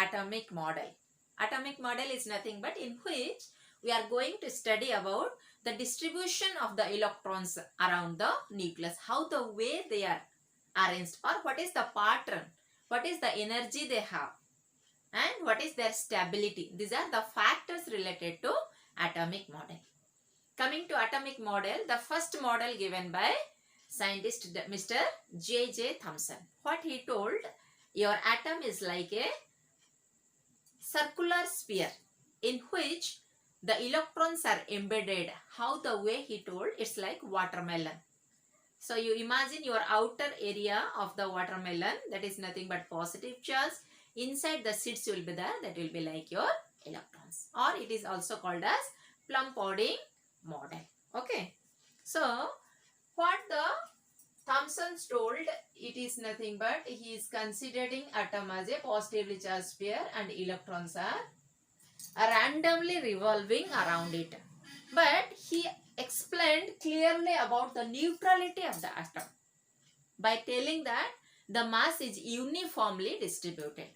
atomic model. Atomic model is nothing but in which we are going to study about the distribution of the electrons around the nucleus, how the way they are arranged, or what is the pattern, what is the energy they have, and what is their stability. These are the factors related to atomic model. Coming to atomic model, the first model given by scientist Mr. J.J. Thomson. What he told, your atom is like a circular sphere in which the electrons are embedded. How the way he told, it's like watermelon. So you imagine your outer area of the watermelon, that is nothing but positive charge. Inside the seeds will be there, that will be like your electrons, or it is also called as plum pudding model. Okay. So what the Thomson told, it is nothing but he is considering atom as a positively charged sphere and electrons are randomly revolving around it. But he explained clearly about the neutrality of the atom by telling that the mass is uniformly distributed.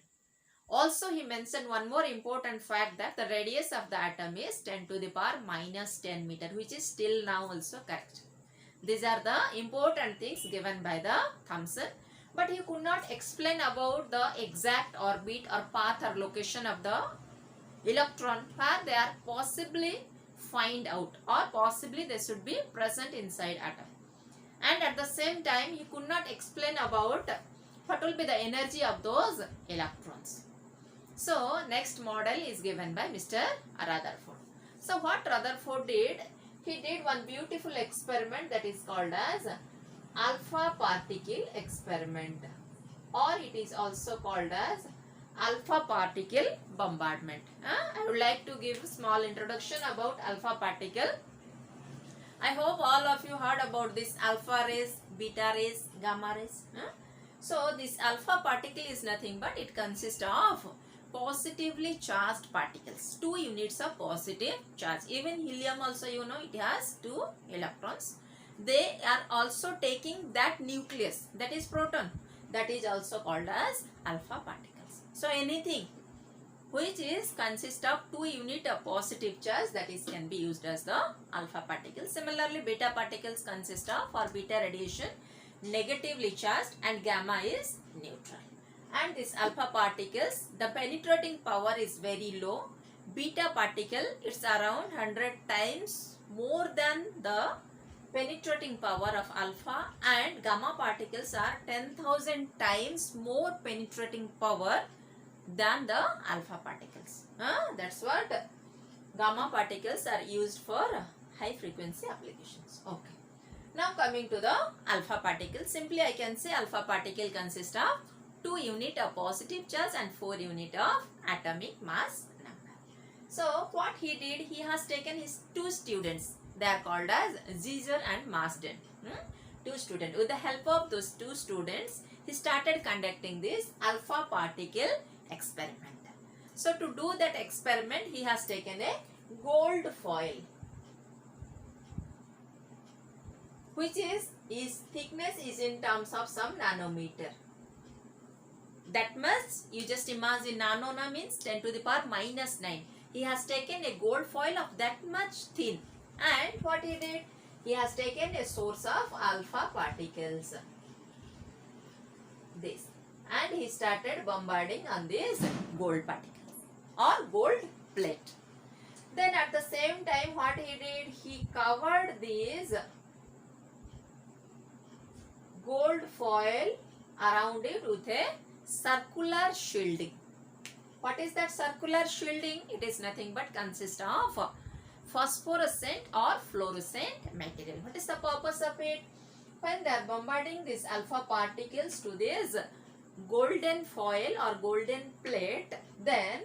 Also, he mentioned one more important fact, that the radius of the atom is 10 to the power minus 10 meter, which is still now also correct. These are the important things given by the Thomson, but he could not explain about the exact orbit or path or location of the electron where they are possibly find out, or possibly they should be present inside atom. And at the same time, he could not explain about what will be the energy of those electrons. So next model is given by Mr. Rutherford. So what Rutherford did, he did one beautiful experiment that is called as alpha particle experiment, or it is also called as alpha particle bombardment. I would like to give a small introduction about alpha particle. I hope all of you heard about this alpha rays, beta rays, gamma rays. So this alpha particle is nothing but it consists of positively charged particles, 2 units of positive charge. Even helium also, you know, it has 2 electrons. They are also taking that nucleus, that is proton, that is also called as alpha particles. So anything which is consist of 2 unit of positive charge, that is can be used as the alpha particle. Similarly, beta particles consist of, for beta radiation, negatively charged, and gamma is neutral. And this alpha particles, the penetrating power is very low. Beta particle, it's around 100 times more than the penetrating power of alpha, and gamma particles are 10,000 times more penetrating power than the alpha particles. That's what gamma particles are used for high frequency applications. Okay. Now coming to the alpha particle, simply I can say alpha particle consists of 2 unit of positive charge and 4 unit of atomic mass number. So what he did, he has taken his 2 students. They are called as Ziesser and Marsden. 2 students. With the help of those 2 students, he started conducting this alpha particle experiment. So to do that experiment, he has taken a gold foil, which is his thickness is in terms of some nanometer. That much, you just imagine, nano means 10 to the power minus 9. He has taken a gold foil of that much thin. And what he did, he has taken a source of alpha particles, this, and he started bombarding on these gold particles or gold plate. Then at the same time, what he did, he covered these gold foil around it with a circular shielding. What is that circular shielding? It is nothing but consists of phosphorescent or fluorescent material. What is the purpose of it? When they are bombarding these alpha particles to this golden foil or golden plate, then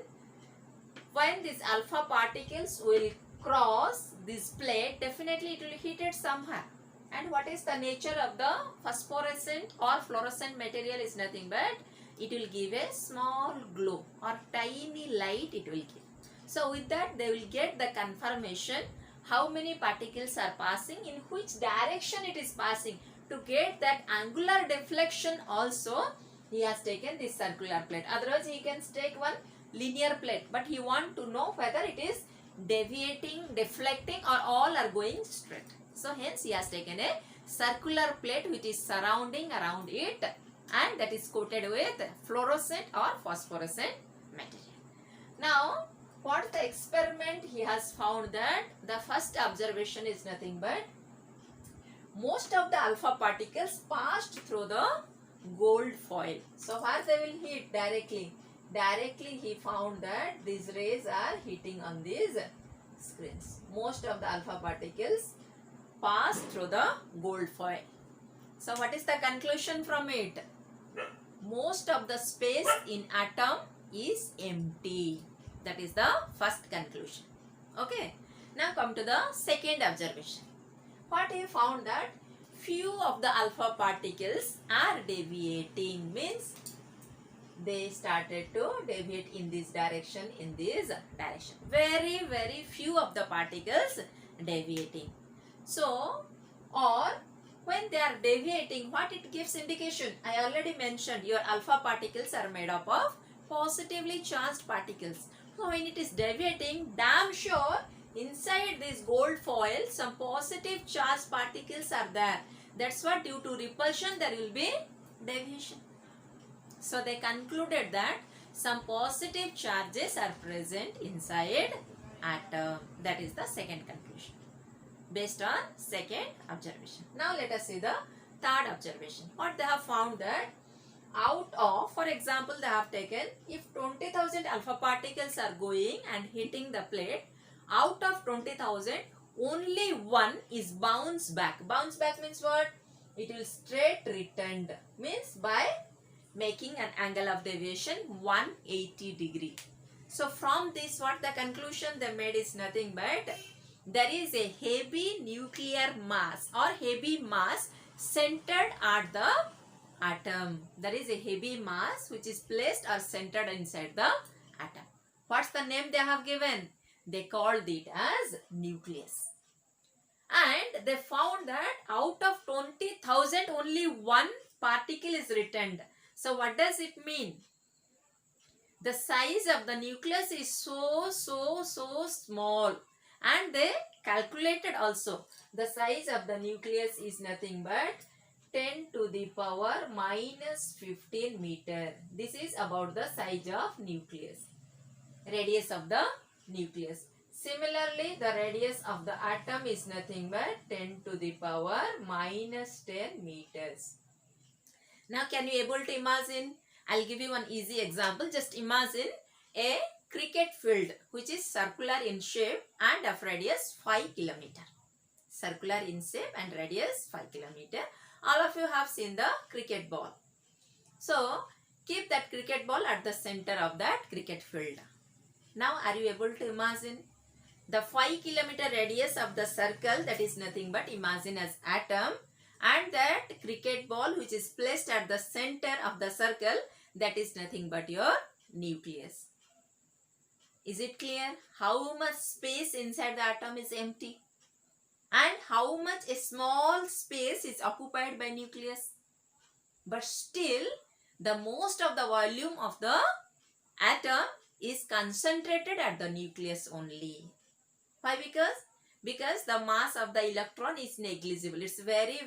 when these alpha particles will cross this plate, definitely it will hit it somewhere. And what is the nature of the phosphorescent or fluorescent material is nothing but it will give a small glow or tiny light it will give. So with that they will get the confirmation how many particles are passing, in which direction it is passing. To get that angular deflection also, he has taken this circular plate. Otherwise he can take one linear plate, but he want to know whether it is deviating, deflecting, or all are going straight. So hence he has taken a circular plate which is surrounding around it, and that is coated with fluorescent or phosphorescent material. Now, what the experiment he has found that the first observation is nothing but most of the alpha particles passed through the gold foil. So where they will hit directly? Directly he found that these rays are hitting on these screens. Most of the alpha particles pass through the gold foil. So what is the conclusion from it? Most of the space in atom is empty. That is the first conclusion. Okay. Now come to the second observation. What he found that few of the alpha particles are deviating, means they started to deviate in this direction, in this direction. Very few of the particles deviating. So, or when they are deviating, what it gives indication? I already mentioned your alpha particles are made up of positively charged particles. So when it is deviating, damn sure inside this gold foil some positive charged particles are there. That's what, due to repulsion there will be deviation. So they concluded that some positive charges are present inside atom. That is the second conclusion based on second observation. Now let us see the third observation. What they have found that out of, for example, they have taken if 20,000 alpha particles are going and hitting the plate, out of 20,000 only one is bounce back. Bounce back means what? It will straight returned, means by making an angle of deviation 180 degree. So from this, what the conclusion they made is nothing but there is a heavy nuclear mass or heavy mass centered at the atom. There is a heavy mass which is placed or centered inside the atom. What's the name they have given? They called it as nucleus. And they found that out of 20,000 only one particle is returned. So what does it mean? The size of the nucleus is so small, and they calculated also the size of the nucleus is nothing but 10 to the power minus 15 meter. This is about the size of nucleus, radius of the nucleus. Similarly, the radius of the atom is nothing but 10 to the power minus 10 meters. Now, can you able to imagine? I'll give you one easy example. Just imagine a cricket field which is circular in shape and of radius 5 kilometer. Circular in shape and radius 5 kilometer. All of you have seen the cricket ball. So, keep that cricket ball at the center of that cricket field. Now, are you able to imagine? The 5 kilometer radius of the circle, that is nothing but imagine as atom, and that cricket ball which is placed at the center of the circle, that is nothing but your nucleus. Is it clear? How much space inside the atom is empty? And how much a small space is occupied by nucleus? But still, the most of the volume of the atom is concentrated at the nucleus only. Why? Because the mass of the electron is negligible. It's very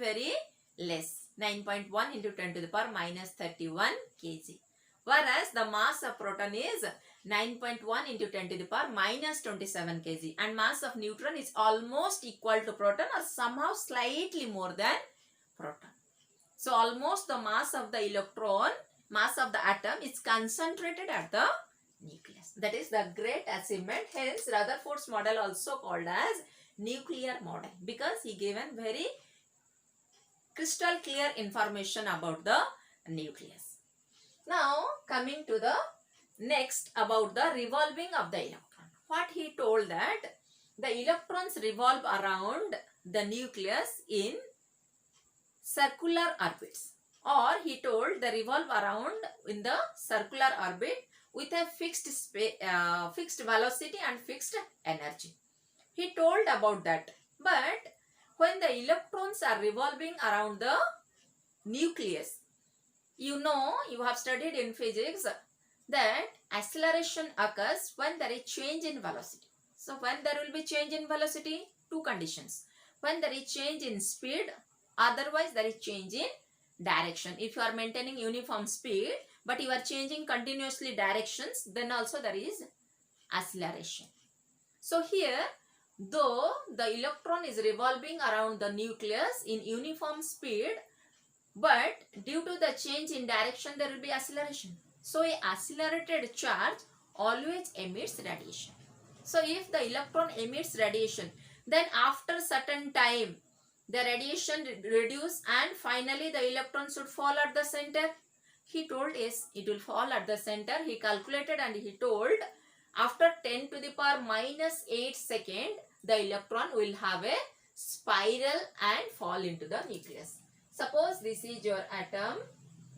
less. 9.1 into 10 to the power minus 31 kg. Whereas the mass of proton is 9.1 into 10 to the power minus 27 kg. And mass of neutron is almost equal to proton or somehow slightly more than proton. So almost the mass of the electron, mass of the atom is concentrated at the nucleus. That is the great achievement. Hence Rutherford's model also called as nuclear model, because he given very crystal clear information about the nucleus. Now coming to the next about the revolving of the electron. What he told that the electrons revolve around the nucleus in circular orbits, or he told they revolve around in the circular orbit with a fixed velocity and fixed energy. He told about that. But when the electrons are revolving around the nucleus, you know, you have studied in physics that acceleration occurs when there is change in velocity. So when there will be change in velocity, two conditions. When there is change in speed, otherwise there is change in direction. If you are maintaining uniform speed but you are changing continuously directions, then also there is acceleration. So here, though the electron is revolving around the nucleus in uniform speed, but due to the change in direction there will be acceleration. So a accelerated charge always emits radiation. So if the electron emits radiation, then after certain time the radiation reduce and finally the electron should fall at the center. He told yes, it will fall at the center. He calculated and he told after 10 to the power minus 8 second, the electron will have a spiral and fall into the nucleus. Suppose this is your atom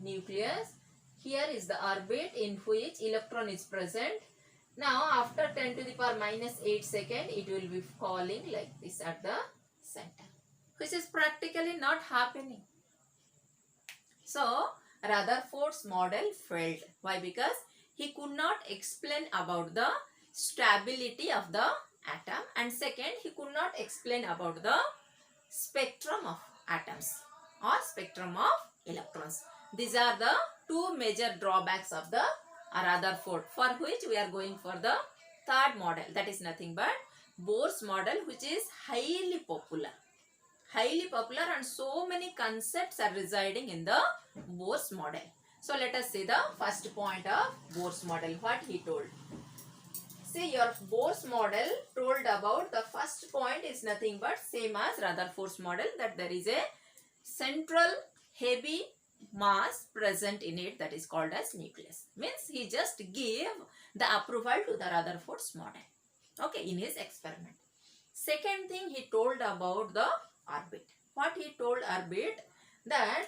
nucleus. Here is the orbit in which electron is present. Now after 10 to the power minus 8 second, it will be falling like this at the center, which is practically not happening. So Rutherford's model failed. Why? Because he could not explain about the stability of the atom, and second, he could not explain about the spectrum of atoms or spectrum of electrons. These are the two major drawbacks of the Rutherford, for which we are going for the third model, that is nothing but Bohr's model, which is highly popular, and so many concepts are residing in the Bohr's model. So let us see the first point of Bohr's model, what he told. See, your Bohr's model told about the first point is nothing but same as Rutherford's model, that there is a central heavy mass present in it, that is called as nucleus. Means he just gave the approval to the Rutherford's model, okay, in his experiment. Second thing he told about the orbit. What he told orbit, that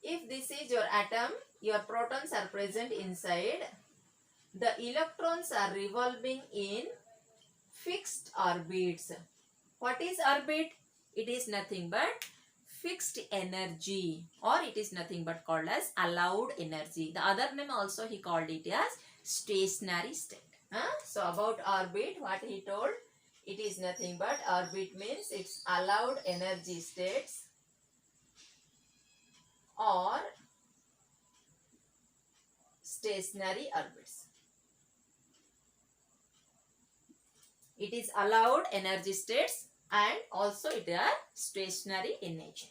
if this is your atom, your protons are present inside, the electrons are revolving in fixed orbits. What is orbit? It is nothing but fixed energy, or it is nothing but called as allowed energy. The other name also he called it as stationary state. So about orbit, what he told, it is nothing but orbit means it's allowed energy states or stationary orbits. It is allowed energy states and also it are stationary in nature.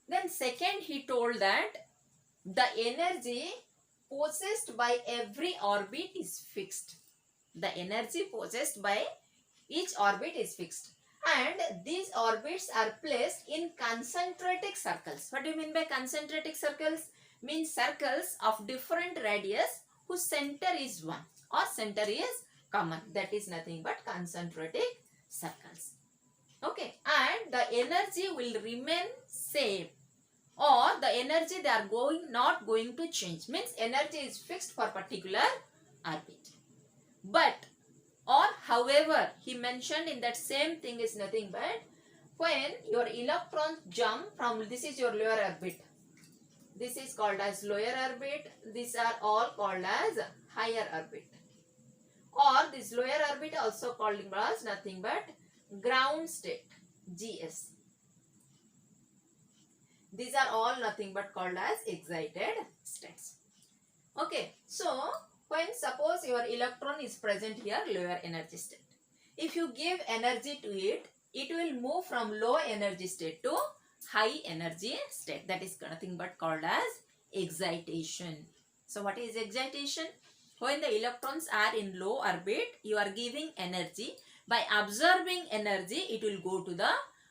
Then second, he told that the energy possessed by every orbit is fixed. The energy possessed by each orbit is fixed, and these orbits are placed in concentric circles. What do you mean by concentric circles? Means circles of different radius whose center is one or center is common. That is nothing but concentric circles. Okay, and the energy will remain same, or the energy they are not going to change. Means energy is fixed for particular orbit. But or however, he mentioned in that same thing is nothing but when your electrons jump from, this is your lower orbit, this is called as lower orbit, these are all called as higher orbit, or this lower orbit also called as nothing but ground state, GS. These are all nothing but called as excited states. Okay, so when suppose your electron is present here, lower energy state, if you give energy to it, it will move from low energy state to high energy state. That is nothing but called as excitation. So what is excitation? When the electrons are in low orbit, you are giving energy. By absorbing energy, it will go to the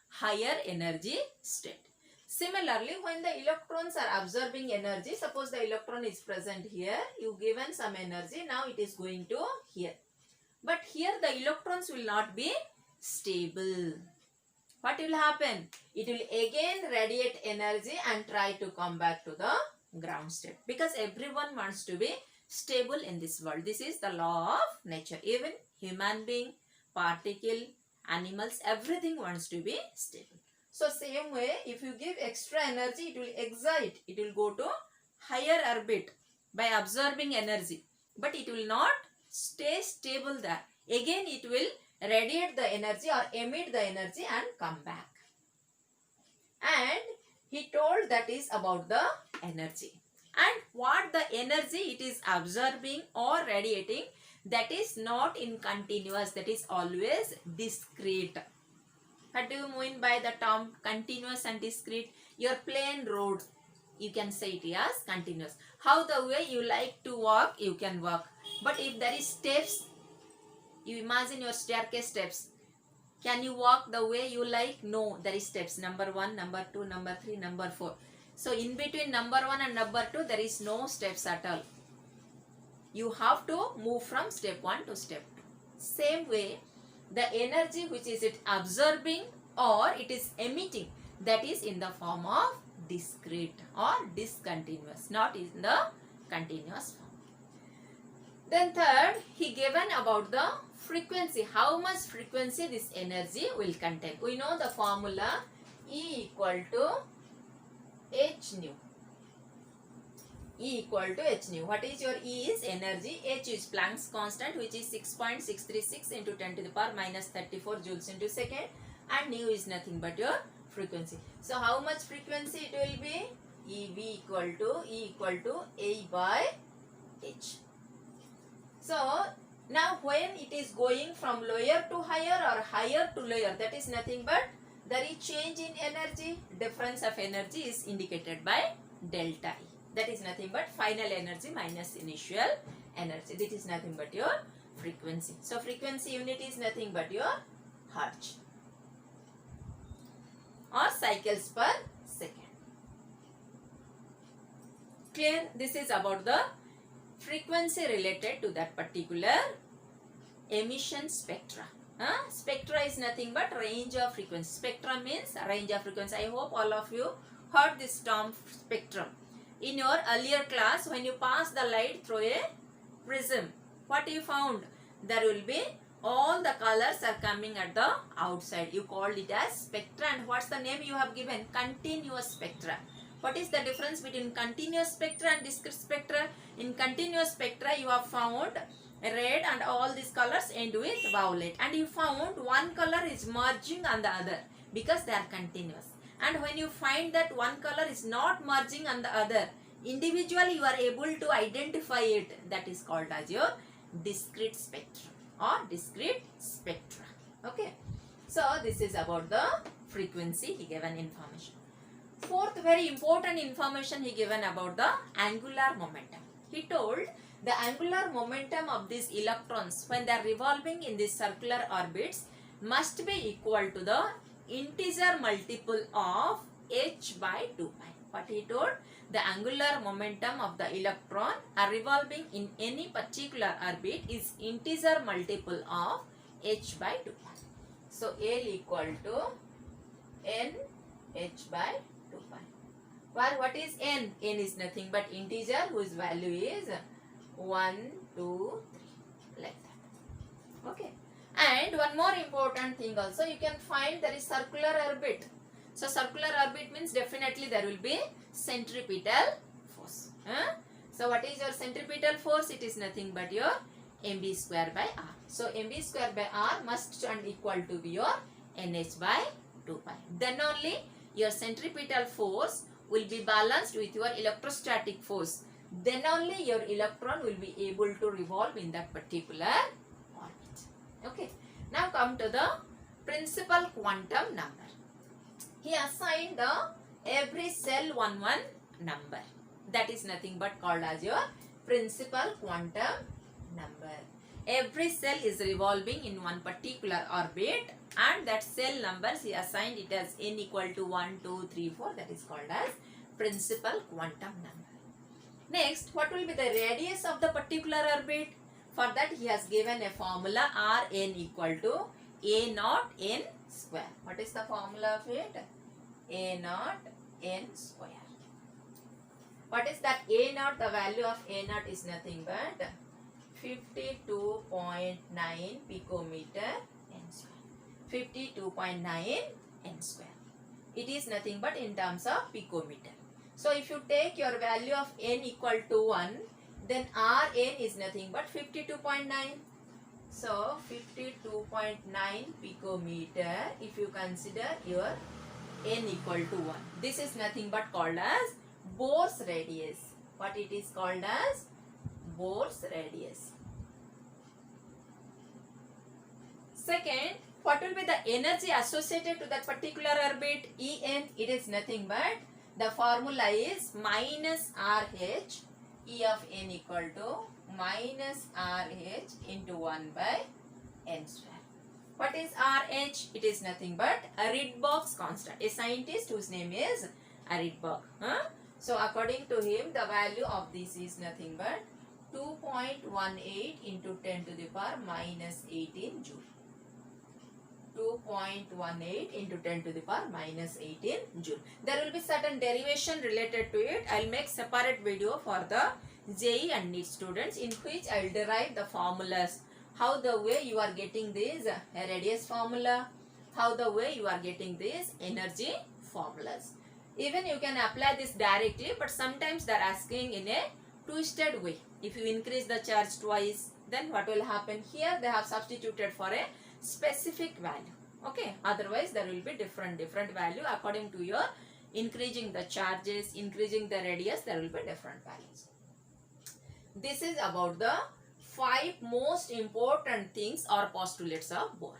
higher energy state. Similarly, when the electrons are absorbing energy, suppose the electron is present here, you given some energy, now it is going to here. But here the electrons will not be stable. What will happen? It will again radiate energy and try to come back to the ground state. Because everyone wants to be stable in this world. This is the law of nature. Even human being, particle, animals, everything wants to be stable. So same way, if you give extra energy, it will excite. It will go to higher orbit. by absorbing energy, but it will not stay stable there. Again it will radiate the energy or emit the energy and come back. And he told that is about the energy. And what the energy it is absorbing or radiating, that is not in continuous, that is always discrete. What do you mean by the term continuous and discrete? Your plain road, you can say it as continuous. How the way you like to walk, you can walk. But if there is steps, you imagine your staircase steps. Can you walk the way you like? No, there is steps. Number 1, number 2, number 3, number 4. So in between number 1 and number 2, there is no steps at all. You have to move from step 1 to step 2. Same way, the energy which is it absorbing or it is emitting, that is in the form of discrete or discontinuous, not in the continuous form. Then third, he given about the frequency, how much frequency this energy will contain. We know the formula E equal to h nu. E equal to h nu. What is your E is energy, h is Planck's constant, which is 6.636 into 10 to the power minus 34 joules into second, and nu is nothing but your frequency. So how much frequency it will be? EV equal to A by h. So now when it is going from lower to higher or higher to lower, that is nothing but there is change in energy. Difference of energy is indicated by delta E. That is nothing but final energy minus initial energy. This is nothing but your frequency. So frequency unit is nothing but your hertz or cycles per second. Clear? This is about the frequency related to that particular emission spectra. Spectra is nothing but range of frequency. Spectra means range of frequency. I hope all of you heard this term spectrum. In your earlier class, when you pass the light through a prism, what you found? There will be all the colors are coming at the outside. You called it as spectra, and what's the name you have given? Continuous spectra. What is the difference between continuous spectra and discrete spectra? In continuous spectra, you have found red and all these colors end with violet, and you found one color is merging on the other because they are continuous. And when you find that one color is not merging on the other, individually you are able to identify it. That is called as your discrete spectrum or discrete spectra. Okay. So this is about the frequency he given information. Fourth very important information he given about the angular momentum. He told the angular momentum of these electrons when they are revolving in these circular orbits must be equal to the integer multiple of h by 2 pi. What he told? The angular momentum of the electron are revolving in any particular orbit is integer multiple of h by 2 pi. So L equal to n h by 2 pi. Well, what is n? N is nothing but integer whose value is 1, 2, 3, like that. Okay. And one more important thing also, you can find there is circular orbit. So circular orbit means definitely there will be centripetal force. So what is your centripetal force? It is nothing but your mv square by r. So mv square by r must and equal to be your nh by 2 pi. Then only your centripetal force will be balanced with your electrostatic force. Then only your electron will be able to revolve in that particular orbit. Okay. Now come to the principal quantum number. He assigned the every cell one number. That is nothing but called as your principal quantum number. Every cell is revolving in one particular orbit, and that cell numbers he assigned it as n equal to 1, 2, 3, 4. That is called as principal quantum number. Next, what will be the radius of the particular orbit? For that he has given a formula Rn equal to A naught n square. What is the formula of it? A naught n square. What is that A naught? The value of A naught is nothing but 52.9 picometer n square. 52.9 n square. It is nothing but in terms of picometer. So if you take your value of n equal to 1, then Rn is nothing but 52.9. So 52.9 picometer if you consider your n equal to 1. This is nothing but called as Bohr's radius. What it is called as? Bohr's radius. Second, what will be the energy associated to that particular orbit? En, it is nothing but the formula is minus RH, E of n equal to minus RH into 1 by n square. What is RH? It is nothing but a Rydberg's constant. A scientist whose name is Rydberg. So according to him, the value of this is nothing but 2.18 into 10 to the power minus 18 joule. 2.18 into 10 to the power minus 18 joule. There will be certain derivation related to it. I will make separate video for the JEE and NEET students in which I will derive the formulas. How the way you are getting this radius formula, how the way you are getting these energy formulas. Even you can apply this directly, but sometimes they are asking in a twisted way. If you increase the charge twice, then what will happen? Here they have substituted for a specific value. Okay, otherwise there will be different value according to your increasing the charges, increasing the radius, there will be different values. This is about the 5 most important things or postulates of Bohr.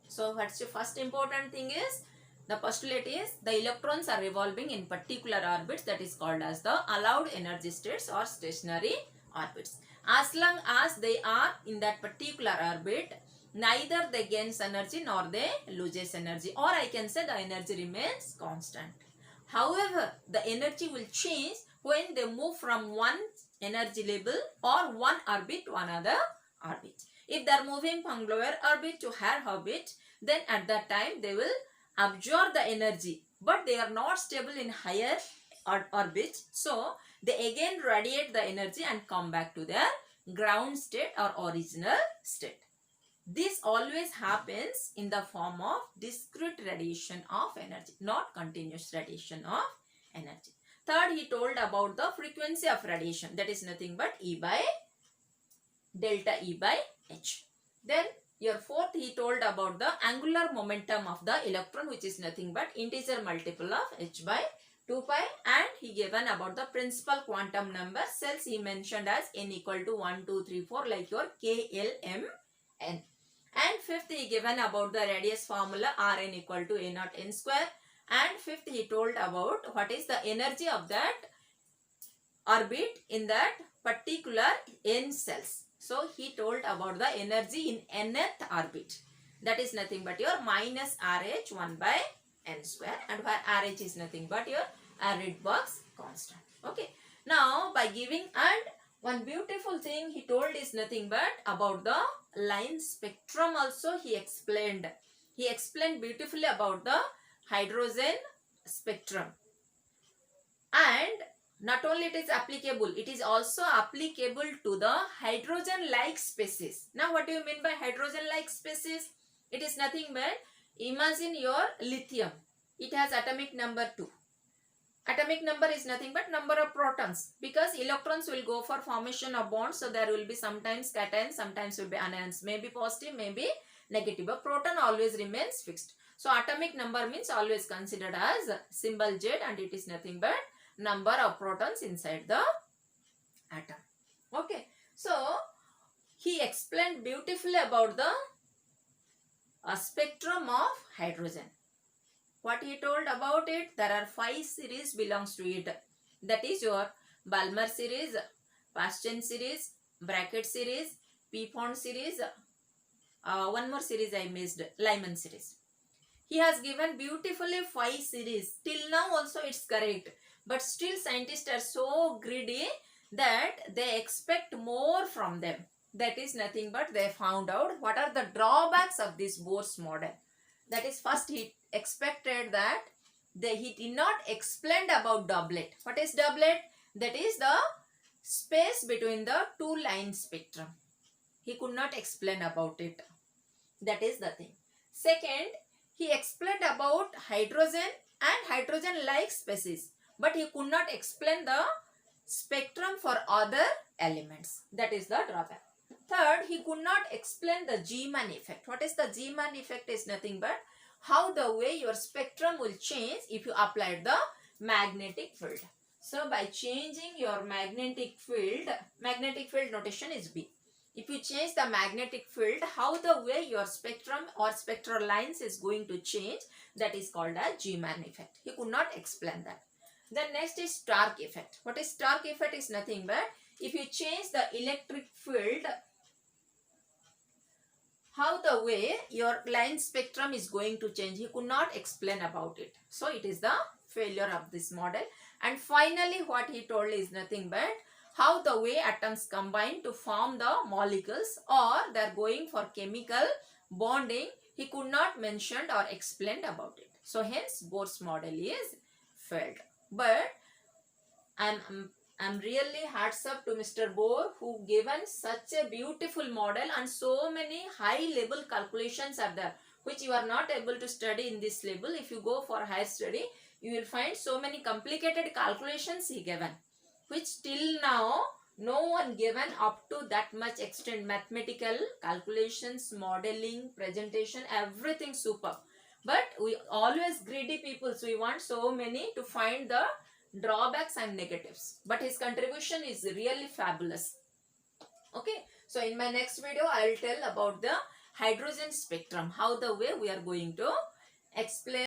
So what's the first important thing is, the postulate is the electrons are revolving in particular orbits, that is called as the allowed energy states or stationary orbits. As long as they are in that particular orbit, neither they gains energy nor they loses energy, or I can say the energy remains constant. However, the energy will change when they move from one energy level or one orbit to another orbit. If they are moving from lower orbit to higher orbit, then at that time they will absorb the energy, but they are not stable in higher orbit, so they again radiate the energy and come back to their ground state or original state. This always happens in the form of discrete radiation of energy, not continuous radiation of energy. Third, he told about the frequency of radiation, that is nothing but E by delta E by H. Then your fourth, he told about the angular momentum of the electron, which is nothing but integer multiple of H by 2 pi, and he given about the principal quantum number cells he mentioned as n equal to 1, 2, 3, 4 like your K, L, M, N. And fifth, he given about the radius formula Rn equal to A naught n square. And fifth, he told about what is the energy of that orbit in that particular n cells. So he told about the energy in nth orbit. That is nothing but your minus RH 1 by n square, and where RH is nothing but your Rydberg's constant. Okay. Now by giving, and one beautiful thing he told is nothing but about the line spectrum also he explained. He explained beautifully about the hydrogen spectrum. And not only it is applicable, it is also applicable to the hydrogen-like species. Now what do you mean by hydrogen-like species? It is nothing but, imagine your lithium. It has atomic number 2. Atomic number is nothing but number of protons, because electrons will go for formation of bonds, so there will be sometimes cations, sometimes will be anions, maybe positive, maybe negative, but proton always remains fixed. So atomic number means always considered as symbol Z, and it is nothing but number of protons inside the atom. Okay, so he explained beautifully about the spectrum of hydrogen. What he told about it, there are 5 series belongs to it. That is your Balmer series, Paschen series, Brackett series, Pfund series, one more series I missed, Lyman series. He has given beautifully 5 series. Till now also it's correct. But still scientists are so greedy that they expect more from them. That is nothing but they found out what are the drawbacks of this Bohr's model. That is, first he expected that he did not explain about doublet. What is doublet? That is the space between the 2 line spectrum. He could not explain about it. That is the thing. Second, he explained about hydrogen and hydrogen-like species, but he could not explain the spectrum for other elements. That is the drawback. Third, he could not explain the Zeeman effect. What is the Zeeman effect? Is nothing but how the way your spectrum will change if you apply the magnetic field. So by changing your magnetic field notation is B. If you change the magnetic field, how the way your spectrum or spectral lines is going to change, that is called a Zeeman effect. He could not explain that. Then next is Stark effect. What is Stark effect? Is nothing but if you change the electric field, how the way your line spectrum is going to change. He could not explain about it. So it is the failure of this model. And finally what he told is nothing but how the way atoms combine to form the molecules or they are going for chemical bonding. He could not mention or explain about it. So hence Bohr's model is failed. But I'm really hats up to Mr. Bohr who given such a beautiful model, and so many high level calculations are there which you are not able to study in this level. If you go for higher study, you will find so many complicated calculations he given, which till now no one given up to that much extent. Mathematical calculations, modeling, presentation, everything superb. But we always greedy people, so we want so many to find the drawbacks and negatives. But his contribution is really fabulous. Okay, so in my next video I will tell about the hydrogen spectrum, how the way we are going to explain